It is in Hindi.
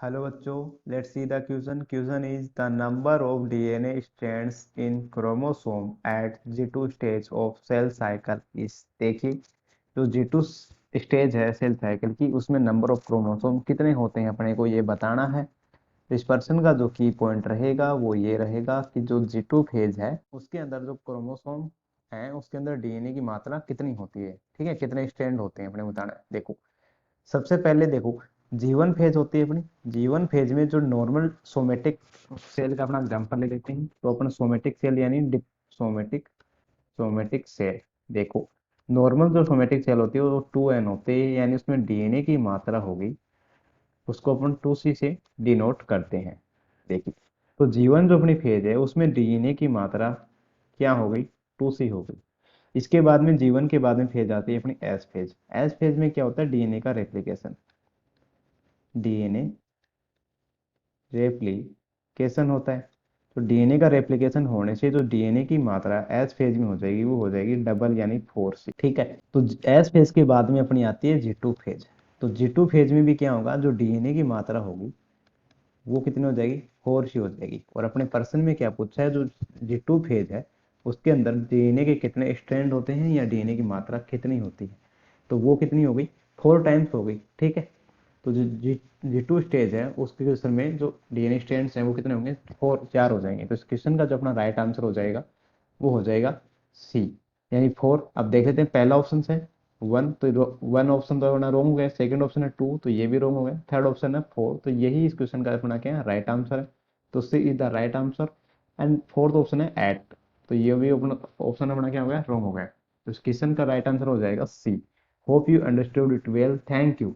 हेलो बच्चों, let's see the question. Question is the number of DNA strands in chromosome at G2 stage of cell cycle is. देखिए, जो G2 स्टेज है सेल साइकिल की, उसमें नंबर ऑफ क्रोमोसोम कितने होते हैं अपने को ये बताना है. इस पर्सन का जो की पॉइंट रहेगा वो ये रहेगा कि जो G2 फेज है उसके अंदर जो क्रोमोसोम है उसके अंदर डीएनए की मात्रा कितनी होती है. ठीक है, कितने स्ट्रैंड होते हैं अपने बताना है. देखो, सबसे पहले देखो, जीवन फेज होती है अपनी. जीवन फेज में जो नॉर्मल सोमेटिक सेल का अपना एग्जांपल ले लेते हैं, तो अपना सोमेटिक सेल यानी सोमेटिक सोमेटिक सेल. देखो, नॉर्मल जो सोमेटिक सेल होती है वो 2n होते हैं, यानी उसमें डीएनए की मात्रा होगी, उसको अपन 2c से डिनोट करते हैं. देखिए, तो जीवन जो अपनी फेज है उसमें डीएनए की मात्रा क्या हो गई, 2c हो गई. इसके बाद में जीवन के बाद में फेज आती है अपनी एस फेज. एस फेज में क्या होता है, डीएनए का रेप्लिकेशन. डीएनए रेप्लिकेशन होता है. तो डीएनए का रेप्लिकेशन होने से जो डीएनए की मात्रा एस फेज में हो जाएगी वो हो जाएगी डबल यानी 4c. ठीक है, तो एस फेज के बाद में अपनी आती है G2 फेज. तो G2 फेज में भी क्या होगा, जो डीएनए की मात्रा होगी वो कितनी हो जाएगी, 4c हो जाएगी. और अपने पर्सन में क्या पूछा है, जो G2 फेज है उसके अंदर डीएनए के कितने स्ट्रैंड होते हैं या डीएनए की मात्रा कितनी होती है, तो वो कितनी हो गई, 4 टाइम्स हो गई. ठीक है, तो जो G2 स्टेज है उसके क्वेश्चन में जो डीएनए स्ट्रैंड्स हैं वो कितने होंगे, 4 हो जाएंगे. तो इस क्वेश्चन का जो अपना राइट आंसर हो जाएगा वो हो जाएगा सी, यानी 4. अब देख लेते हैं, पहला ऑप्शन है 1, तो 1 ऑप्शन तो अपना रॉन्ग हो गया. सेकंड ऑप्शन है 2, तो ये भी रॉन्ग हो गया. थर्ड ऑप्शन है 4, तो यही इस क्वेश्चन का अपना क्या है, राइट आंसर है. तो C is the right answer. And fourth option है 8, तो ये भी अपना ऑप्शन अपना क्या हो गया, रॉन्ग हो गया. तो इस क्वेश्चन का राइट आंसर हो जाएगा C. Hope you understood it well. Thank you.